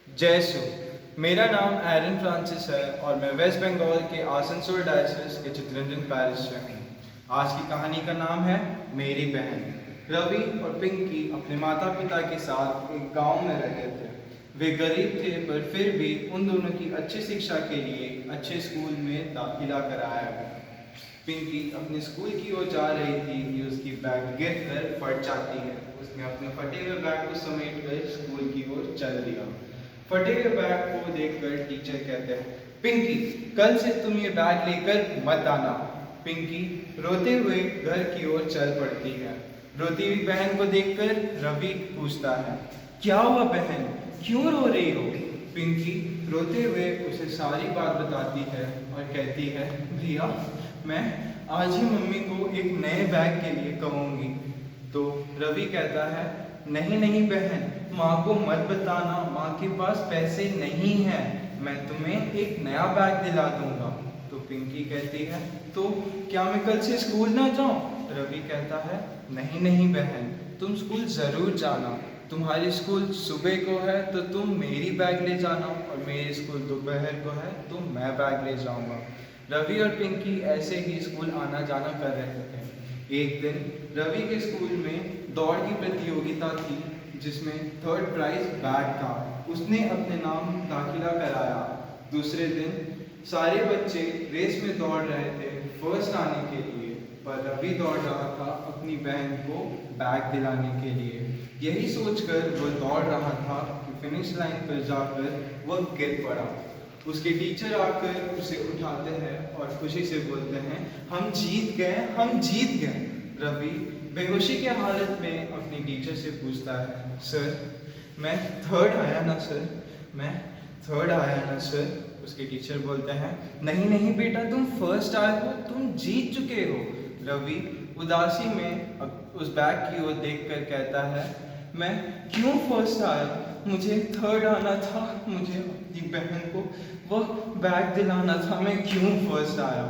जय सू। मेरा नाम एरन फ्रांसिस है और मैं वेस्ट बंगाल के आसनसोल डायसिस के चितरंजन पैरिश से हूँ। आज की कहानी का नाम है मेरी बहन। रवि और पिंकी अपने माता पिता के साथ एक गांव में रहते थे। वे गरीब थे पर फिर भी उन दोनों की अच्छी शिक्षा के लिए अच्छे स्कूल में दाखिला कराया गया। पिंकी अपने स्कूल की ओर जा रही थी कि उसकी बैग गिर कर फट जाती है। उसने अपने फटे हुए बैग को समेट कर स्कूल की ओर चल दिया। फटे हुए बैग को देखकर टीचर कहते हैं, पिंकी, कल से तुम ये बैग लेकर मत आना। पिंकी रोते हुए घर की ओर चल पड़ती है। रोती हुई बहन को देखकर रवि पूछता है, क्या हुआ बहन, क्यों रो रही हो? पिंकी रोते हुए उसे सारी बात बताती है और कहती है, भैया, मैं आज ही मम्मी को एक नए बैग के लिए कहूँगी। तो रवि कहता है, नहीं नहीं बहन, माँ को मत बताना, माँ के पास पैसे नहीं हैं, मैं तुम्हें एक नया बैग दिला दूंगा। तो पिंकी कहती है, तो क्या मैं कल से स्कूल ना जाऊँ? रवि कहता है, नहीं नहीं बहन, तुम स्कूल ज़रूर जाना। तुम्हारी स्कूल सुबह को है तो तुम मेरी बैग ले जाना, और मेरी स्कूल दोपहर को है तो मैं बैग ले जाऊंगा। रवि और पिंकी ऐसे ही स्कूल आना जाना कर रहे थे। एक दिन रवि के स्कूल में दौड़ की प्रतियोगिता थी जिसमें थर्ड प्राइज बैग था। उसने अपने नाम दाखिला कराया। दूसरे दिन सारे बच्चे रेस में दौड़ रहे थे फर्स्ट आने के लिए, पर रवि दौड़ रहा था अपनी बहन को बैग दिलाने के लिए। यही सोचकर वह दौड़ रहा था कि फिनिश लाइन पर जाकर वह गिर पड़ा। उसके टीचर आकर उसे उठाते हैं और खुशी से बोलते हैं, हम जीत गए, हम जीत गए। रवि बेहोशी के हालत में अपनी टीचर से पूछता है, सर, मैं थर्ड आया ना सर, मैं थर्ड आया ना सर? उसके टीचर बोलते हैं, नहीं नहीं बेटा, तुम फर्स्ट आए हो, तुम जीत चुके हो। रवि उदासी में उस बैग की ओर देखकर कहता है, मैं क्यों फर्स्ट आया? मुझे थर्ड आना था, मुझे अपनी बहन को वह बैग दिलाना था, मैं क्यों फर्स्ट आया?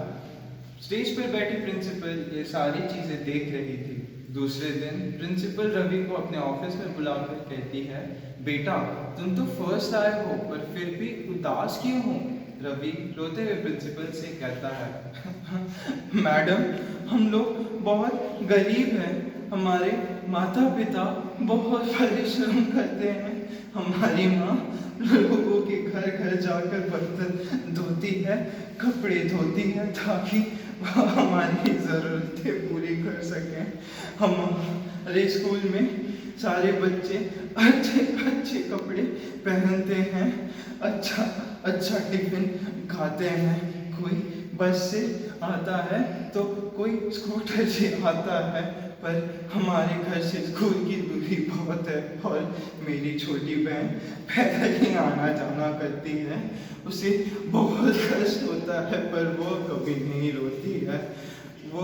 स्टेज पर बैठी प्रिंसिपल ये सारी चीज़ें देख रही थी। दूसरे दिन प्रिंसिपल रवि को अपने ऑफिस में बुलाकर कहती है, बेटा, तुम तो फर्स्ट आए हो पर फिर भी उदास क्यों हो? रवि रोते हुए प्रिंसिपल से कहता है, मैडम, हम लोग बहुत गरीब हैं, हमारे माता पिता बहुत परिश्रम करते हैं, हमारी माँ लोगों के घर घर जाकर बर्तन धोती है, कपड़े धोती है ताकि वह हमारी ज़रूरतें पूरी कर सकें। हमारे स्कूल में सारे बच्चे अच्छे अच्छे कपड़े पहनते हैं, अच्छा अच्छा टिफिन खाते हैं, कोई बस से आता है तो कोई स्कूटर से आता है, पर हमारे घर से स्कूल की दूरी बहुत है और मेरी छोटी बहन पैदल ही आना जाना करती है। उसे बहुत कष्ट होता है पर वो कभी नहीं रोती है। वो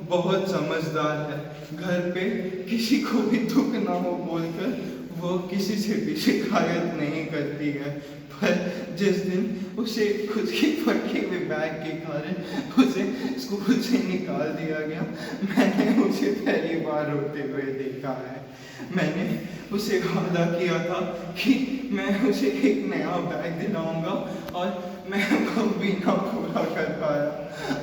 बहुत समझदार है, घर पे किसी को भी दुख ना हो बोलकर वो किसी से भी शिकायत नहीं करती है। पर जिस दिन उसे खुद की फटी हुई बैग के कारण उसे स्कूल से निकाल दिया गया, मैंने उसे पहली बार रोते हुए देखा है। मैंने उसे वादा किया था कि मैं उसे एक नया बैग दिलाऊंगा और मैं वो भी ना पूरा कर पाया।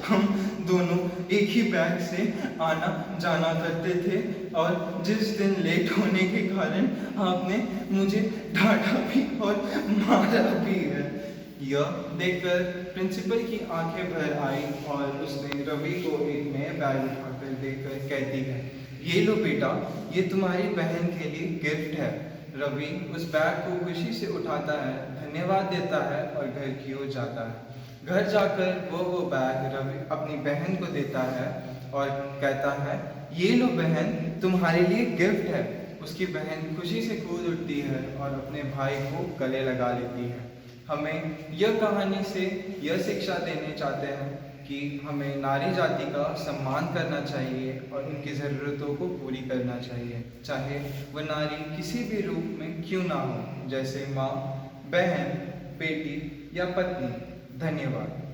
हम दोनों एक ही बैग से आना जाना करते थे और जिस दिन लेट होने के कारण आपने मुझे डांटा भी और मारा भी है। यह देखकर प्रिंसिपल की आंखें भर आई और उसने रवि को एक नए बैग उठाकर देकर कहती है, ये लो बेटा, ये तुम्हारी बहन के लिए गिफ्ट है। रवि उस बैग को खुशी से उठाता है, धन्यवाद देता है और घर की ओर जाता है। घर जाकर वो बैग रवि अपनी बहन को देता है और कहता है, ये लो बहन, तुम्हारे लिए गिफ्ट है। उसकी बहन खुशी से कूद उठती है और अपने भाई को गले लगा लेती है। हमें यह कहानी से यह शिक्षा देने चाहते हैं कि हमें नारी जाति का सम्मान करना चाहिए और उनकी ज़रूरतों को पूरी करना चाहिए, चाहे वह नारी किसी भी रूप में क्यों ना हो, जैसे माँ, बहन, बेटी या पत्नी। धन्यवाद।